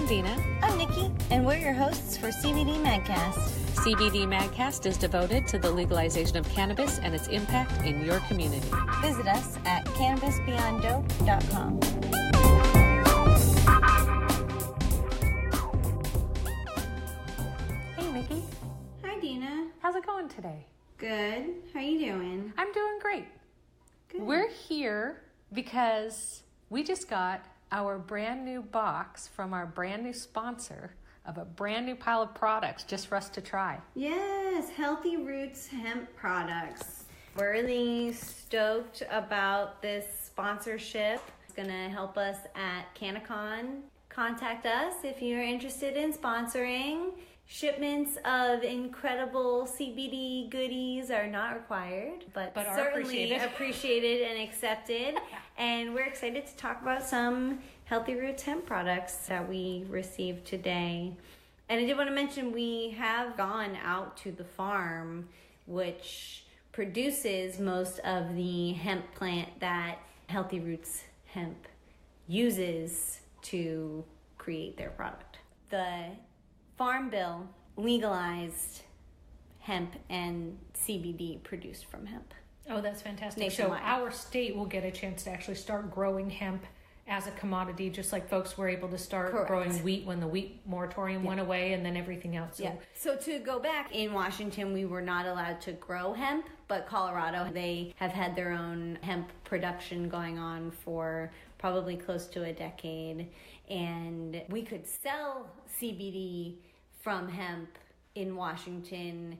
I'm Dina. I'm Nikki, and we're your hosts for CBD Madcast. CBD Madcast is devoted to the legalization of cannabis and its impact in your community. Visit us at CannabisBeyondDope.com. Hey, Nikki. Hi, Dina. How's it going today? Good. How you doing? I'm doing great. Good. We're here because we just got our brand new box from our brand new sponsor of a brand new pile of products just for us to try. Yes, Healthy Roots Hemp Products. We're really stoked about this sponsorship. It's going to help us at CannaCon. Contact us if you're interested in sponsoring. Shipments of incredible CBD goodies are not required, but certainly appreciated and accepted. And we're excited to talk about some Healthy Roots hemp products that we received today. And I did want to mention we have gone out to the farm, which produces most of the hemp plant that Healthy Roots Hemp uses to create their product. The Farm Bill legalized hemp and CBD produced from hemp. Oh, that's fantastic. Nationwide. So our state will get a chance to actually start growing hemp as a commodity, just like folks were able to start Correct. growing wheat when the wheat moratorium went away, and then everything else. So to go back, in Washington, we were not allowed to grow hemp, but Colorado, they have had their own hemp production going on for probably close to a decade. And we could sell CBD from hemp in Washington.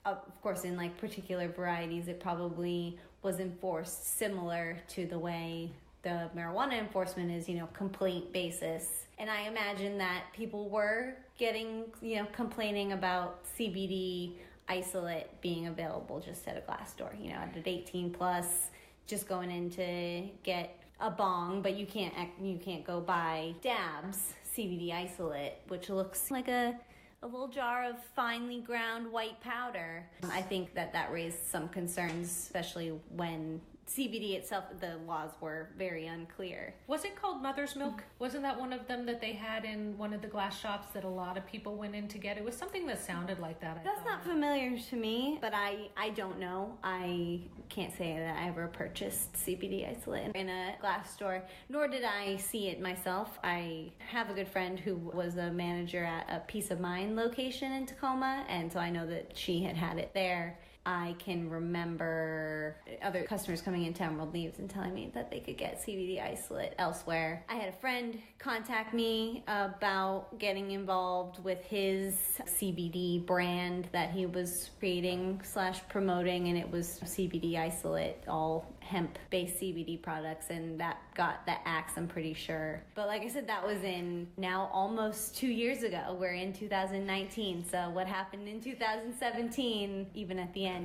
Of course, in like particular varieties, it probably was enforced similar to the way the marijuana enforcement is, complaint basis. And I imagine that people were getting, complaining about CBD isolate being available just at a glass store, at an 18 plus, just going in to get a bong, but you can't go buy dabs CBD isolate, which looks like a little jar of finely ground white powder. I think that raised some concerns, especially when CBD itself, the laws were very unclear. Was it called Mother's Milk? Wasn't that one of them that they had in one of the glass shops that a lot of people went in to get? It was something that sounded like that. That's not familiar to me, but I don't know. I can't say that I ever purchased CBD isolate in a glass store, nor did I see it myself. I have a good friend who was a manager at a Peace of Mind location in Tacoma, and so I know that she had it there. I can remember other customers coming into Emerald Leaves and telling me that they could get CBD isolate elsewhere. I had a friend contact me about getting involved with his CBD brand that he was creating / promoting, and it was CBD isolate, all hemp-based CBD products, and that got the axe, I'm pretty sure. But like I said, that was in now almost 2 years ago. We're in 2019, so what happened in 2017, even at the end,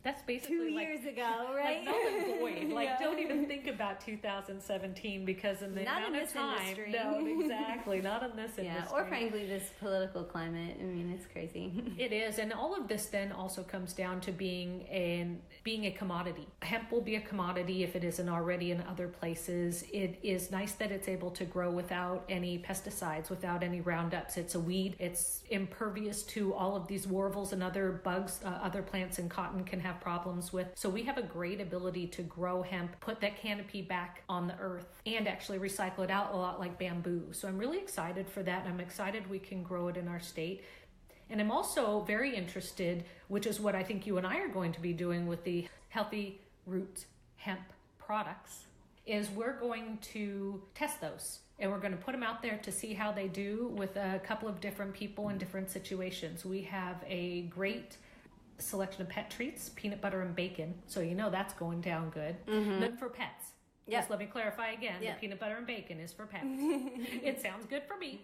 that's basically 2 years ago, right? Like null and void. Like, don't even think about 2017 because in the not amount in of this time. industry. No, exactly, not in this industry. Or frankly, this political climate. I mean, it's crazy. It is, and all of this then also comes down to being a commodity. Hemp will be a commodity if it isn't already in other places. It is nice that it's able to grow without any pesticides, without any Roundups. It's a weed. It's impervious to all of these warvels and other bugs, other plants and cotton can have problems with. So we have a great ability to grow hemp, put that canopy back on the earth, and actually recycle it out a lot like bamboo. So I'm really excited for that. I'm excited we can grow it in our state. And I'm also very interested, which is what I think you and I are going to be doing with the Healthy Roots Hemp Products, is we're going to test those. And we're going to put them out there to see how they do with a couple of different people in different situations. We have a great selection of pet treats, peanut butter and bacon. So that's going down good. Not for pets. Yep. Just let me clarify again. Yep. The peanut butter and bacon is for pets. It sounds good for me,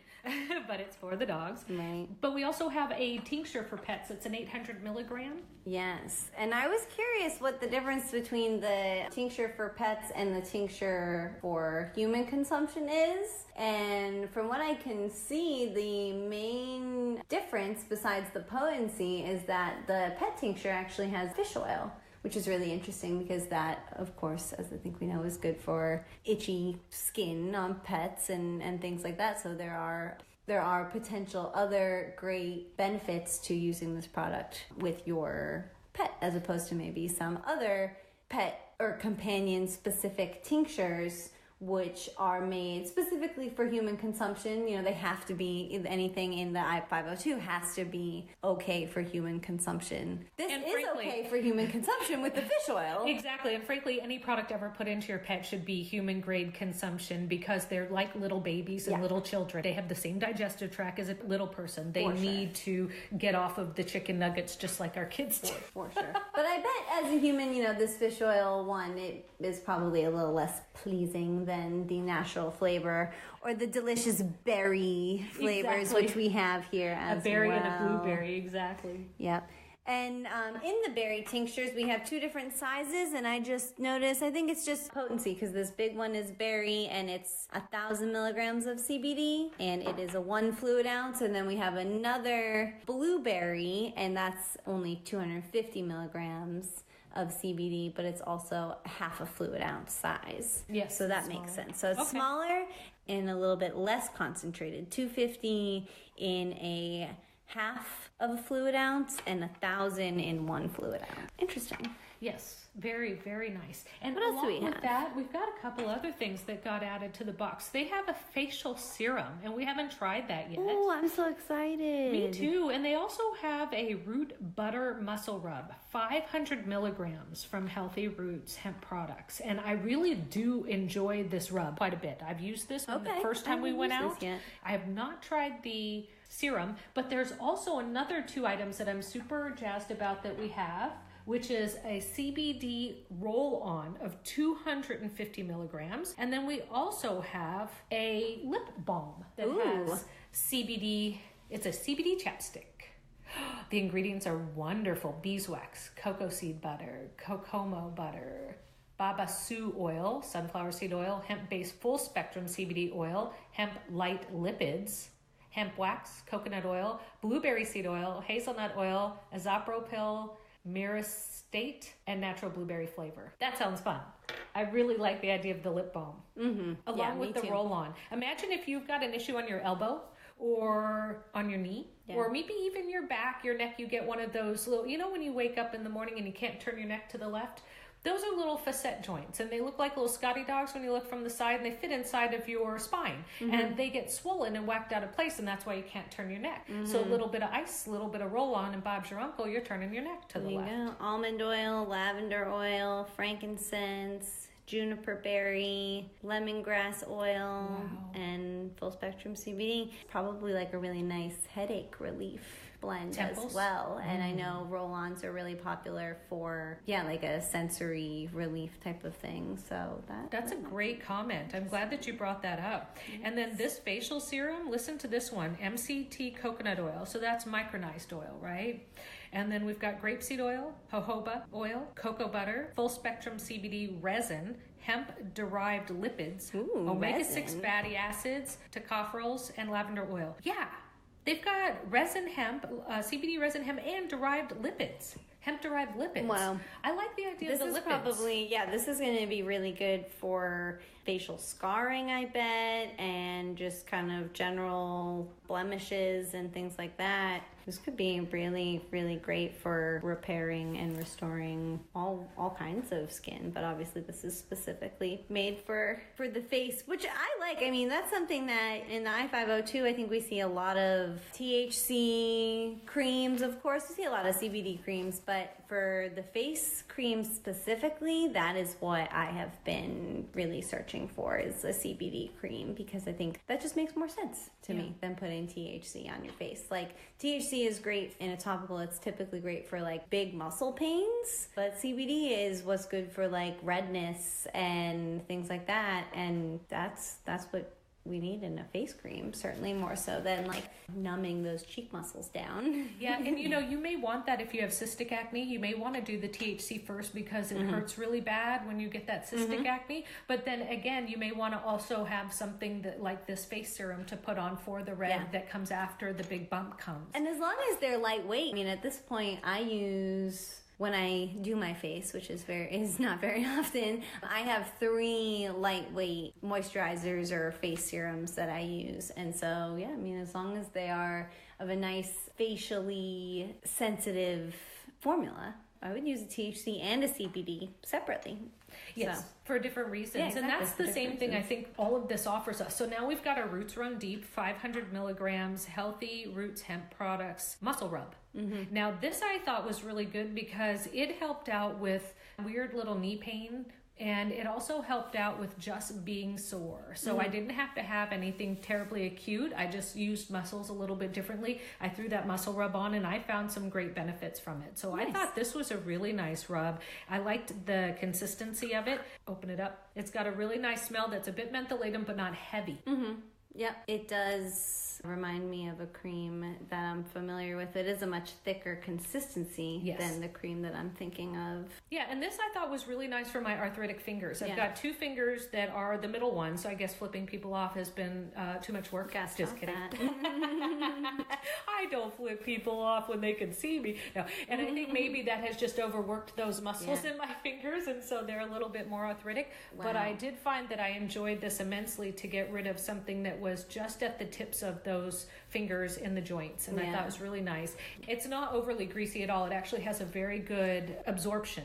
but it's for the dogs. Right. But we also have a tincture for pets. It's an 800 milligram. Yes. And I was curious what the difference between the tincture for pets and the tincture for human consumption is. And from what I can see, the main difference besides the potency is that the pet tincture actually has fish oil, which is really interesting because that, of course, as I think we know, is good for itchy skin on pets and things like that. So there are there are potential other great benefits to using this product with your pet, as opposed to maybe some other pet or companion specific tinctures which are made specifically for human consumption. You know, they have to be, anything in the I-502 has to be okay for human consumption. This is frankly, okay for human consumption with the fish oil. Exactly. And frankly, any product ever put into your pet should be human grade consumption, because they're like little babies and little children. They have the same digestive tract as a little person. They need to get off of the chicken nuggets just like our kids do. For sure. But I bet as a human, you know, this fish oil one, it is probably a little less pleasing than the natural flavor or the delicious berry flavors, which we have here as well. A berry and a blueberry, exactly. Yep. And in the berry tinctures, we have 2 different sizes, and I just noticed, I think it's just potency, because this big one is berry, and it's 1,000 milligrams of CBD, and it is a 1 fluid ounce. And then we have another blueberry, and that's only 250 milligrams of CBD, but it's also half a fluid ounce size. Yes. So that makes sense. So it's smaller and a little bit less concentrated. 250 in a half of a fluid ounce and 1,000 in 1 fluid ounce. Interesting. Yes. Very, very nice. And what else do we have? With that, we've got a couple other things that got added to the box. They have a facial serum, and we haven't tried that yet. Oh, I'm so excited. Me too. And they also have a root butter muscle rub, 500 milligrams from Healthy Roots Hemp Products. And I really do enjoy this rub quite a bit. I've used this the first time we went out. I have not tried the serum, but there's also another 2 items that I'm super jazzed about that we have, which is a CBD roll-on of 250 milligrams. And then we also have a lip balm that has CBD. It's a CBD chapstick. The ingredients are wonderful. Beeswax, cocoa seed butter, kokomo butter, babassu oil, sunflower seed oil, hemp-based full-spectrum CBD oil, hemp light lipids, hemp wax, coconut oil, blueberry seed oil, hazelnut oil, azapropyl, myristate, and natural blueberry flavor. That sounds fun. I really like the idea of the lip balm. Along with the roll-on. Imagine if you've got an issue on your elbow or on your knee, or maybe even your back, your neck. You get one of those little, you know, when you wake up in the morning and you can't turn your neck to the left? Those are little facet joints, and they look like little Scotty dogs when you look from the side, and they fit inside of your spine, and they get swollen and whacked out of place, and that's why you can't turn your neck. So a little bit of ice, a little bit of roll-on, and Bob's your uncle, you're turning your neck to the left. There you go. Almond oil, lavender oil, frankincense, juniper berry, lemongrass oil, and full spectrum CBD. Probably like a really nice headache relief blend as well. And I know roll-ons are really popular for like a sensory relief type of thing. So that's a great comment. I'm glad that you brought that up. And then this facial serum, listen to this one, MCT coconut oil. So that's micronized oil, right? And then we've got grapeseed oil, jojoba oil, cocoa butter, full spectrum CBD resin, hemp-derived lipids, omega-6 fatty acids, tocopherols, and lavender oil. Yeah, they've got resin hemp, CBD resin hemp, and derived lipids. Hemp-derived lipids. Wow. I like the idea of the lipids. This is going to be really good for facial scarring, I bet, and just kind of general blemishes and things like that. This could be really, really great for repairing and restoring all kinds of skin, but obviously this is specifically made for the face, which I like. I mean, that's something that in the I-502, I think we see a lot of THC creams. Of course, we see a lot of CBD creams, but for the face creams specifically, that is what I have been really searching for, is a CBD cream, because I think that just makes more sense to me than putting THC on your face. Like, THC is great in a topical. It's typically great for like big muscle pains, but CBD is what's good for like redness and things like that, and that's what we need in a face cream, certainly more so than like numbing those cheek muscles down. Yeah, and you know, you may want that if you have cystic acne. You may want to do the THC first because it hurts really bad when you get that cystic acne. But then again, you may want to also have something that like this face serum to put on for the red that comes after the big bump comes. And as long as they're lightweight, I mean, at this point, I use when I do my face, which is not very often, I have 3 lightweight moisturizers or face serums that I use. And so, yeah, I mean, as long as they are of a nice facially sensitive formula, I would use a THC and a CBD separately. Yes, so. For different reasons. Yeah, exactly. And that's the same thing I think all of this offers us. So now we've got our Roots Run Deep, 500 milligrams, Healthy Roots Hemp Products Muscle Rub. Mm-hmm. Now this I thought was really good because it helped out with weird little knee pain. And it also helped out with just being sore. So I didn't have to have anything terribly acute. I just used muscles a little bit differently. I threw that muscle rub on and I found some great benefits from it. So nice. I thought this was a really nice rub. I liked the consistency of it. Open it up. It's got a really nice smell that's a bit mentholated but not heavy. Mm-hmm. Yep, it does remind me of a cream that I'm familiar with. It is a much thicker consistency than the cream that I'm thinking of. Yeah, and this I thought was really nice for my arthritic fingers. I've got 2 fingers that are the middle ones, so I guess flipping people off has been too much work. Just kidding. I don't flip people off when they can see me. No, and I think maybe that has just overworked those muscles in my fingers, and so they're a little bit more arthritic. Wow. But I did find that I enjoyed this immensely to get rid of something that was just at the tips of those fingers in the joints, and I thought it was really nice. It's not overly greasy at all. It actually has a very good absorption,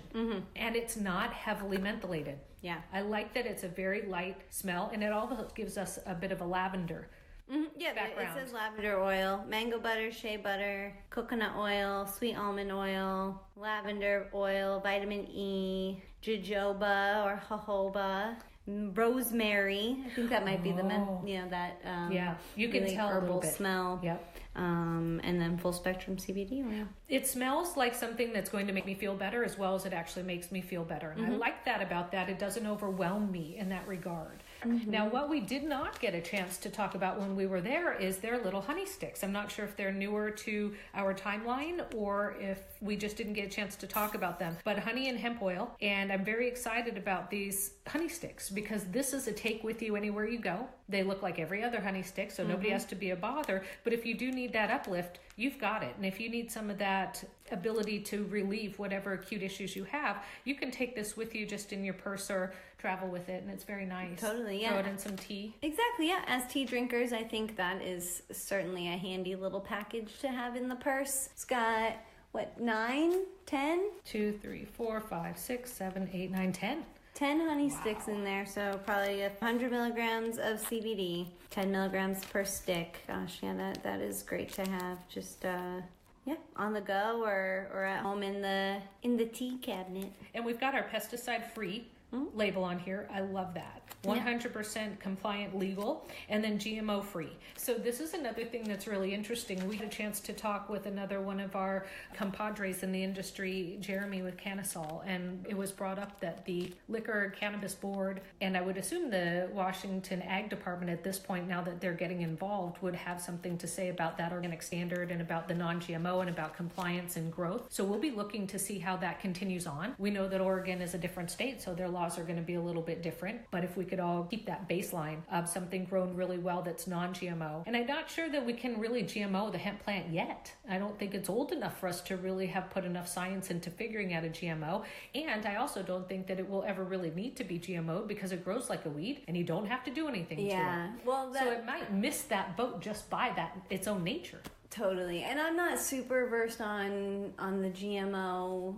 and it's not heavily mentholated. Yeah, I like that it's a very light smell, and it also gives us a bit of a lavender background. It says lavender oil, mango butter, shea butter, coconut oil, sweet almond oil, lavender oil, vitamin E, jojoba or jojoba, rosemary. I think that might be the you can really tell herbal a little bit. Smell. Yep. And then full spectrum CBD oil. It smells like something that's going to make me feel better as well as it actually makes me feel better. And I like that about that. It doesn't overwhelm me in that regard. Now, what we did not get a chance to talk about when we were there is their little honey sticks. I'm not sure if they're newer to our timeline or if we just didn't get a chance to talk about them. But honey and hemp oil, and I'm very excited about these honey sticks because this is a take with you anywhere you go. They look like every other honey stick, so nobody has to be a bother. But if you do need that uplift, you've got it. And if you need some of that ability to relieve whatever acute issues you have, you can take this with you just in your purse or travel with it, and it's very nice. Totally, yeah. Throw it in some tea. Exactly, yeah. As tea drinkers, I think that is certainly a handy little package to have in the purse. It's got, 9, 10? 2, 3, 4, 5, 6, 7, 8, 9, 10. 10 honey sticks in there, so probably 100 milligrams of CBD, 10 milligrams per stick. Gosh, yeah, that is great to have. Just on the go or at home in the tea cabinet. And we've got our pesticide-free label on here. I love that. 100% compliant legal, and then GMO free. So this is another thing that's really interesting. We had a chance to talk with another one of our compadres in the industry, Jeremy with Canisol, and it was brought up that the Liquor Cannabis Board, and I would assume the Washington Ag Department at this point, now that they're getting involved, would have something to say about that organic standard and about the non-GMO and about compliance and growth. So we'll be looking to see how that continues on. We know that Oregon is a different state, so their laws are going to be a little bit different, but if we could all keep that baseline of something grown really well that's non-GMO. And I'm not sure that we can really GMO the hemp plant yet. I don't think it's old enough for us to really have put enough science into figuring out a GMO. And I also don't think that it will ever really need to be GMO'd because it grows like a weed and you don't have to do anything to it. Well, so it might miss that boat just by that its own nature. Totally. And I'm not super versed on the GMO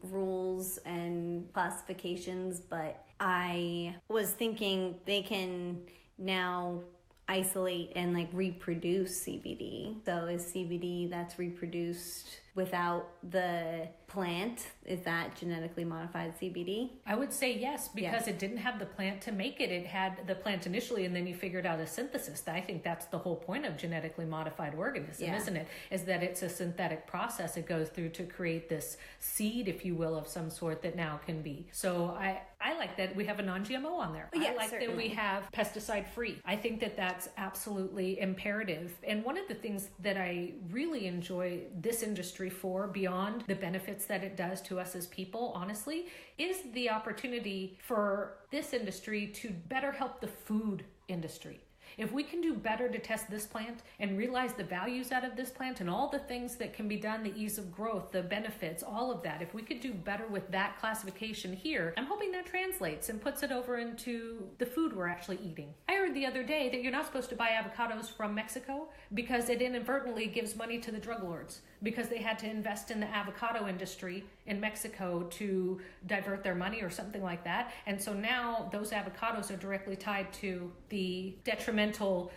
rules and classifications, but I was thinking they can now isolate and reproduce CBD. So is CBD that's reproduced without the plant, is that genetically modified CBD? I would say yes, because it didn't have the plant to make it. It had the plant initially, and then you figured out a synthesis. I think that's the whole point of genetically modified organism, isn't it? Is that it's a synthetic process it goes through to create this seed, if you will, of some sort that now can be. So I like that we have a non-GMO on there. I like that we have pesticide-free. I think that that's absolutely imperative. And one of the things that I really enjoy this industry for, beyond the benefits that it does to us as people, honestly, is the opportunity for this industry to better help the food industry. If we can do better to test this plant and realize the values out of this plant and all the things that can be done, the ease of growth, the benefits, all of that, if we could do better with that classification here, I'm hoping that translates and puts it over into the food we're actually eating. I heard the other day that you're not supposed to buy avocados from Mexico because it inadvertently gives money to the drug lords, because they had to invest in the avocado industry in Mexico to divert their money or something like that. And so now those avocados are directly tied to the detrimental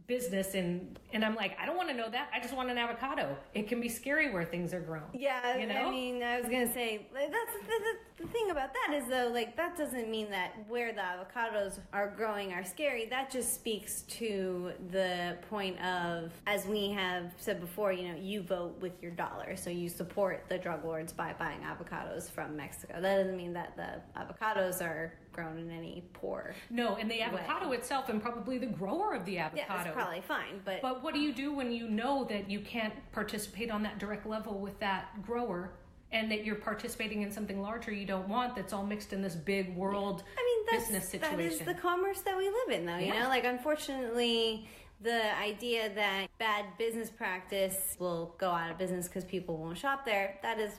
business, and I'm like, I don't want to know that. I just want an avocado. It can be scary where things are grown. Yeah, you know? I mean, I was gonna say, like, that's the thing about that is, though, like, that doesn't mean that where the avocados are growing are scary. That just speaks to the point of, as we have said before, you know, you vote with your dollar, so you support the drug lords by buying avocados from Mexico. That doesn't mean that the avocados are grown in any poor No, and the avocado way. itself, and probably the grower of the avocado. Yeah, it's probably fine, but what do you do when you know that you can't participate on that direct level with that grower, and that you're participating in something larger you don't want, that's all mixed in this big world business situation? That is the commerce that we live in, though. You know, like, unfortunately, the idea that bad business practice will go out of business because people won't shop there, that is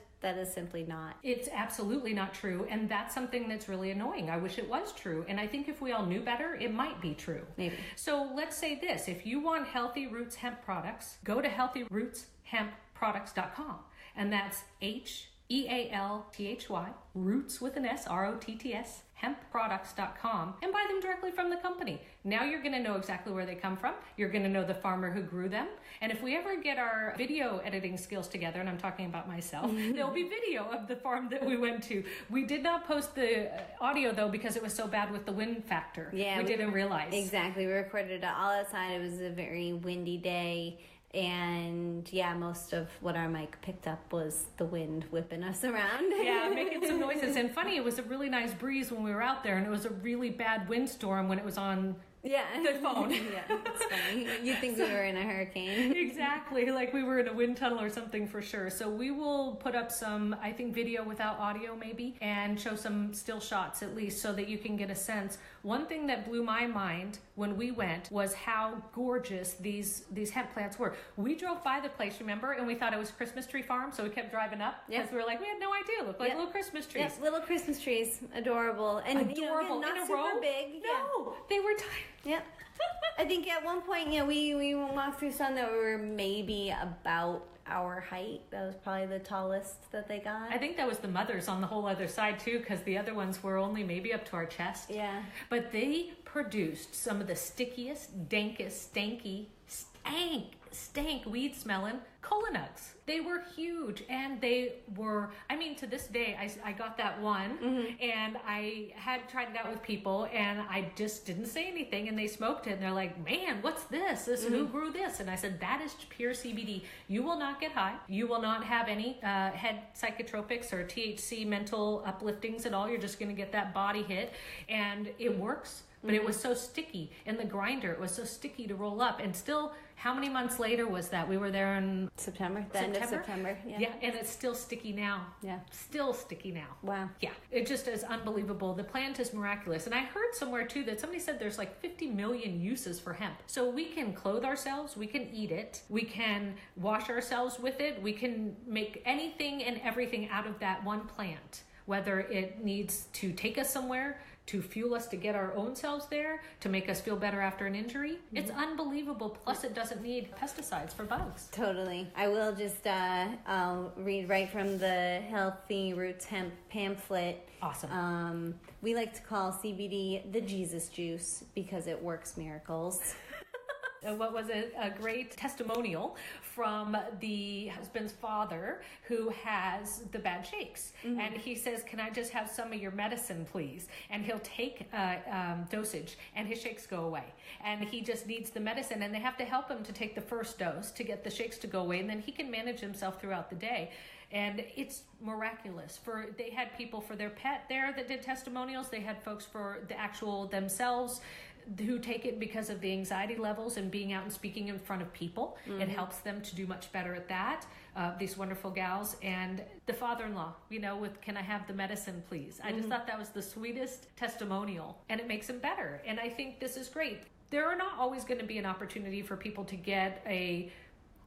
simply not. It's absolutely not true, and that's something that's really annoying. I wish it was true, and I think if we all knew better, it might be true. Maybe. So let's say this: if you want Healthy Roots Hemp Products, go to healthyrootshempproducts.com, and that's HEALTHY, roots with an S, ROTTS, hempproducts.com, and buy them directly from the company. Now you're going to know exactly where they come from. You're going to know the farmer who grew them. And if we ever get our video editing skills together, and I'm talking about myself, there'll be video of the farm that we went to. We did not post the audio, though, because it was so bad with the wind factor. Yeah, we didn't realize. Exactly. We recorded it all outside. It was a very windy day. And yeah, most of what our mic picked up was the wind whipping us around. Yeah, making some noises. And funny, it was a really nice breeze when we were out there, and it was a really bad windstorm when it was on the phone. Yeah, it's funny. You'd think we were in a hurricane. Exactly, like we were in a wind tunnel or something for sure. So we will put up some, I think, video without audio maybe, and show some still shots at least so that you can get a sense. One thing that blew my mind when we went was how gorgeous these hemp plants were. We drove by the place, remember, and we thought it was a Christmas tree farm, so we kept driving up because we were like, we had no idea. It looked like little Christmas trees. Yes, little Christmas trees. Adorable. And adorable. Not in a super row? big. No, they were tiny. Yep. I think at one point, we walked through some that were maybe about our height. That was probably the tallest that they got. I think that was the mothers on the whole other side too, because the other ones were only maybe up to our chest. Yeah. But they produced some of the stickiest, dankest, stank weed smelling cola nugs. They were huge, and they were, I mean, to this day, I got that one, and I had tried it out with people, and I just didn't say anything, and they smoked it, and they're like, man, what's this? Who grew this? And I said, that is pure CBD. You will not get high. You will not have any head psychotropics or THC mental upliftings at all. You're just going to get that body hit, and it works. But it was so sticky in the grinder. It was so sticky to roll up. And still, how many months later was that? We were there in September. End of September. Yeah, and it's still sticky now. Yeah. Still sticky now. Wow. Yeah, it just is unbelievable. The plant is miraculous. And I heard somewhere, too, that somebody said there's like 50 million uses for hemp. So we can clothe ourselves. We can eat it. We can wash ourselves with it. We can make anything and everything out of that one plant. Whether it needs to take us somewhere, to fuel us to get our own selves there, to make us feel better after an injury. It's unbelievable. Plus, it doesn't need pesticides for bugs. Totally. I will just I'll read right from the Healthy Roots Hemp pamphlet. Awesome. We like to call CBD the Jesus juice because it works miracles. What was a great testimonial from the husband's father who has the bad shakes. And he says, can I just have some of your medicine, please? And he'll take dosage and his shakes go away. And he just needs the medicine, and they have to help him to take the first dose to get the shakes to go away. And then he can manage himself throughout the day. And it's miraculous. They had people for their pet there that did testimonials. They had folks for the actual themselves who take it because of the anxiety levels and being out and speaking in front of people. It helps them to do much better at that. These wonderful gals. And the father-in-law, with, can I have the medicine, please? I just thought that was the sweetest testimonial, and it makes him better. And I think this is great. there are not always going to be an opportunity for people to get a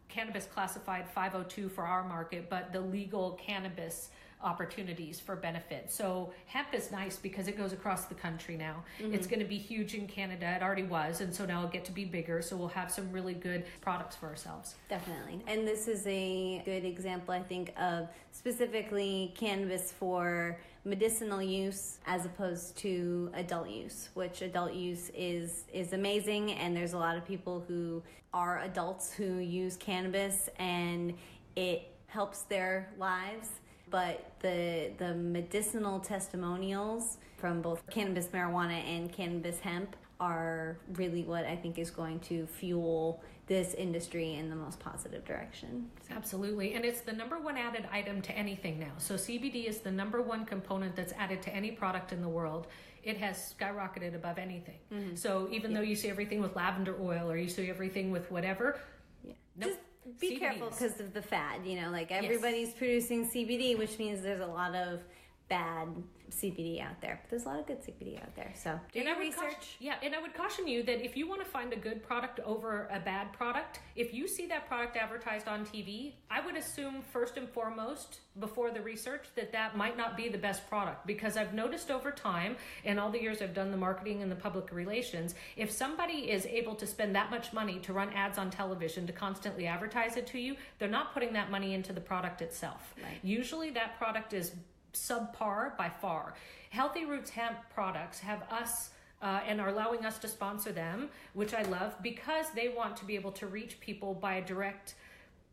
cannabis classified 502 for our market, but the legal cannabis opportunities for benefit. So hemp is nice because it goes across the country now. It's going to be huge in Canada. It already was, and so now it'll get to be bigger. So we'll have some really good products for ourselves. Definitely. And this is a good example, I think, of specifically cannabis for medicinal use as opposed to adult use, which adult use is amazing. And there's a lot of people who are adults who use cannabis and it helps their lives. But the medicinal testimonials from both cannabis marijuana and cannabis hemp are really what I think is going to fuel this industry in the most positive direction. Absolutely. And it's the number one added item to anything now. So CBD is the number one component that's added to any product in the world. It has skyrocketed above anything. So even though you see everything with lavender oil or you see everything with whatever, nope. Just be CBD careful because of the fad, like everybody's producing CBD, which means there's a lot of bad CBD out there. But there's a lot of good CBD out there. So do your research. And I would caution you that if you want to find a good product over a bad product, if you see that product advertised on TV, I would assume first and foremost before the research that might not be the best product, because I've noticed over time and all the years I've done the marketing and the public relations, if somebody is able to spend that much money to run ads on television to constantly advertise it to you, they're not putting that money into the product itself. Right. Usually that product is subpar by far. Healthy Roots Hemp Products have us and are allowing us to sponsor them, which I love, because they want to be able to reach people by a direct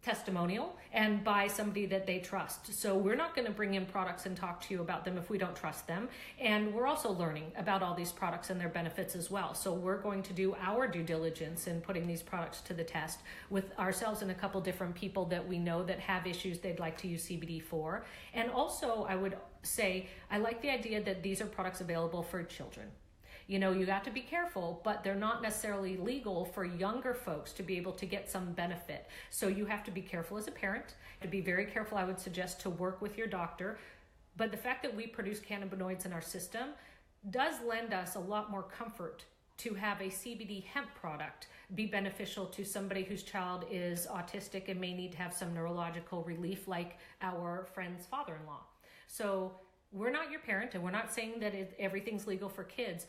testimonial and by somebody that they trust. So we're not going to bring in products and talk to you about them if we don't trust them. And we're also learning about all these products and their benefits as well. So we're going to do our due diligence in putting these products to the test with ourselves and a couple different people that we know that have issues they'd like to use CBD for. And also I would say, I like the idea that these are products available for children. You have to be careful, but they're not necessarily legal for younger folks to be able to get some benefit. So you have to be careful as a parent. To be very careful, I would suggest to work with your doctor. But the fact that we produce cannabinoids in our system does lend us a lot more comfort to have a CBD hemp product be beneficial to somebody whose child is autistic and may need to have some neurological relief, like our friend's father-in-law. So we're not your parent, and we're not saying that everything's legal for kids.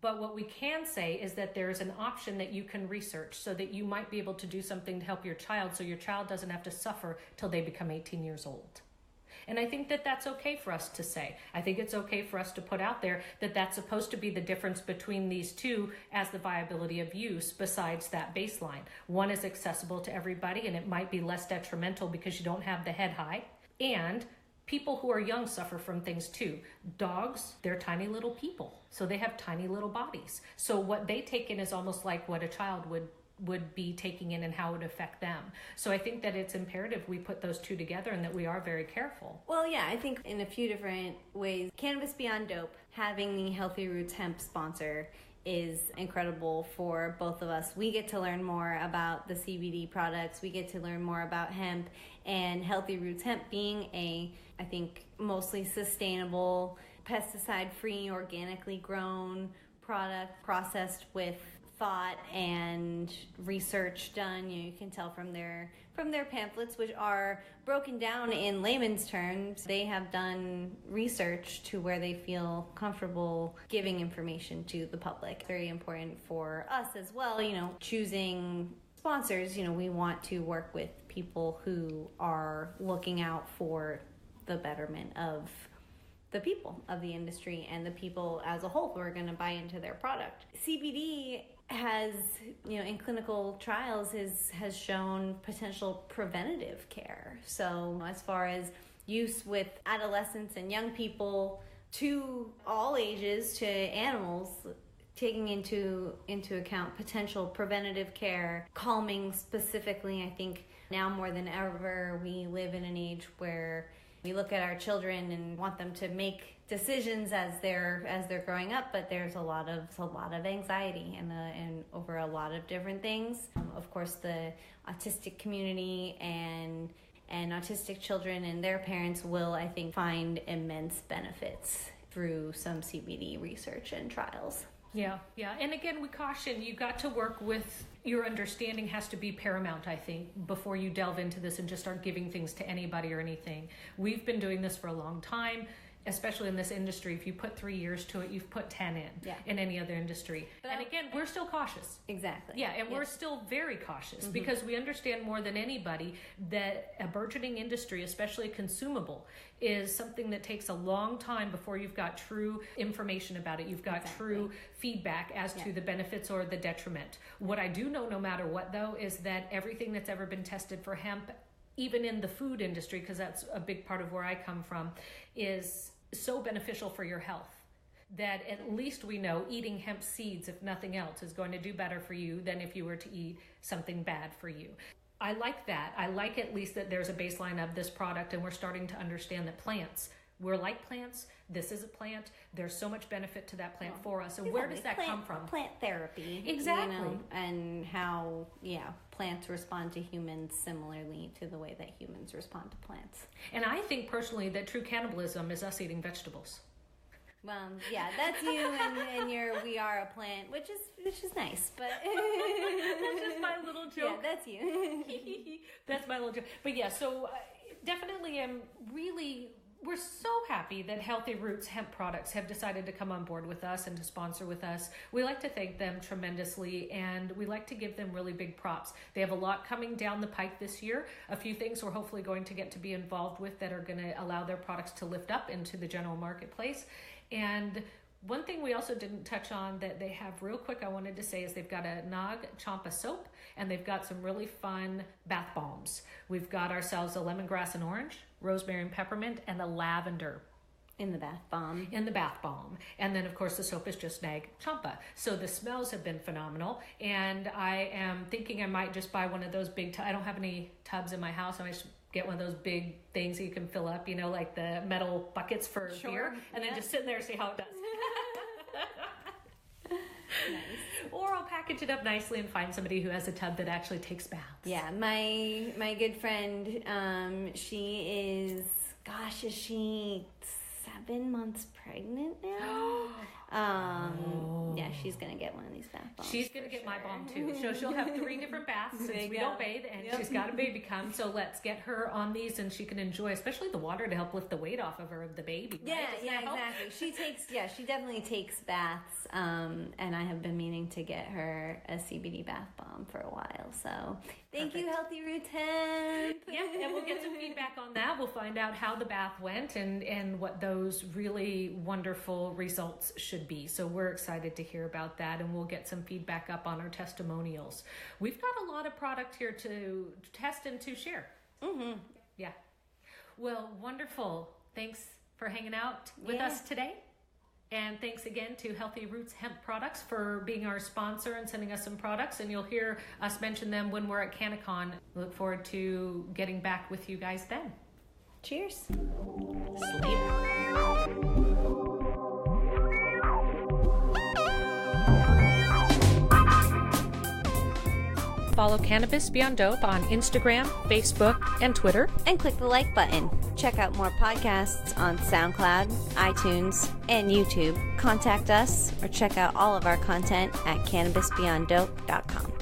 But what we can say is that there's an option that you can research so that you might be able to do something to help your child so your child doesn't have to suffer till they become 18 years old. And I think that that's okay for us to say. I think it's okay for us to put out there that that's supposed to be the difference between these two as the viability of use besides that baseline. One is accessible to everybody and it might be less detrimental because you don't have the head high. And people who are young suffer from things too. Dogs, they're tiny little people, so they have tiny little bodies. So what they take in is almost like what a child would be taking in and how it would affect them. So I think that it's imperative we put those two together and that we are very careful. Well, yeah, I think in a few different ways, Cannabis Beyond Dope, having the Healthy Roots Hemp sponsor is incredible for both of us. We get to learn more about the CBD products. We get to learn more about hemp, and Healthy Roots Hemp being I think, mostly sustainable, pesticide-free, organically grown product processed with thought and research done. You can tell from their pamphlets, which are broken down in layman's terms. They have done research to where they feel comfortable giving information to the public. Very important for us as well, choosing sponsors. We want to work with people who are looking out for the betterment of the people of the industry and the people as a whole who are going to buy into their product. CBD has, in clinical trials has shown potential preventative care. So as far as use with adolescents and young people to all ages, to animals, taking into account potential preventative care, calming specifically. I think now more than ever we live in an age where we look at our children and want them to make decisions as they're growing up, but there's a lot of anxiety and over a lot of different things. Of course, the autistic community and autistic children and their parents will, I think, find immense benefits through some CBD research and trials. Yeah. And again, we caution, you got to work with, your understanding has to be paramount, I think, before you delve into this and just start giving things to anybody or anything. We've been doing this for a long time, especially in this industry. If you put 3 years to it, you've put 10 in any other industry. And again, we're still cautious. Exactly. Yeah, and we're still very cautious because we understand more than anybody that a burgeoning industry, especially consumable, is something that takes a long time before you've got true information about it. You've got true feedback as to the benefits or the detriment. What I do know, no matter what, though, is that everything that's ever been tested for hemp, even in the food industry, because that's a big part of where I come from, is so beneficial for your health that at least we know eating hemp seeds, if nothing else, is going to do better for you than if you were to eat something bad for you. I like that. I like at least that there's a baseline of this product, and we're starting to understand that plants, we're like plants. This is a plant. There's so much benefit to that plant for us. And where does that come from? Plant therapy. Exactly. You know, and how, plants respond to humans similarly to the way that humans respond to plants. And I think personally that true cannibalism is us eating vegetables. Well, yeah, that's you and your we are a plant, which is nice, but that's just my little joke. Yeah, that's you. That's my little joke. But yeah, so definitely we're so happy that Healthy Roots Hemp Products have decided to come on board with us and to sponsor with us. We like to thank them tremendously, and we like to give them really big props. They have a lot coming down the pike this year, a few things we're hopefully going to get to be involved with that are going to allow their products to lift up into the general marketplace. And one thing we also didn't touch on that they have real quick I wanted to say is they've got a Nag Champa soap, and they've got some really fun bath bombs. We've got ourselves a lemongrass and orange, rosemary and peppermint, and a lavender. In the bath bomb. And then, of course, the soap is just Nag Champa. So the smells have been phenomenal. And I am thinking I might just buy one of those big I don't have any tubs in my house. I might just get one of those big things that you can fill up, like the metal buckets for beer. And then just sit in there and see how it does. Nice. Or I'll package it up nicely and find somebody who has a tub that actually takes baths. Yeah, my good friend, she is she 7 months pregnant now? Yeah, she's gonna get one of these bath bombs. She's gonna get my bomb too. So she'll have 3 different baths since we don't bathe, and she's got a baby come. So let's get her on these, and she can enjoy, especially the water, to help lift the weight off of her, the baby. Right? Yeah, exactly. She definitely takes baths. And I have been meaning to get her a CBD bath bomb for a while. So thank you, Healthy Roots Hemp. Yeah, and we'll get some feedback on that. We'll find out how the bath went and what those really wonderful results should be. So we're excited to hear about that, and we'll get some feedback up on our testimonials. We've got a lot of product here to test and to share. Mm-hmm. Yeah. Well, wonderful. Thanks for hanging out with us today. And thanks again to Healthy Roots Hemp Products for being our sponsor and sending us some products. And you'll hear us mention them when we're at CannaCon. We look forward to getting back with you guys then. Cheers. Sleep. Follow Cannabis Beyond Dope on Instagram, Facebook, and Twitter. And click the like button. Check out more podcasts on SoundCloud, iTunes, and YouTube. Contact us or check out all of our content at CannabisBeyondDope.com.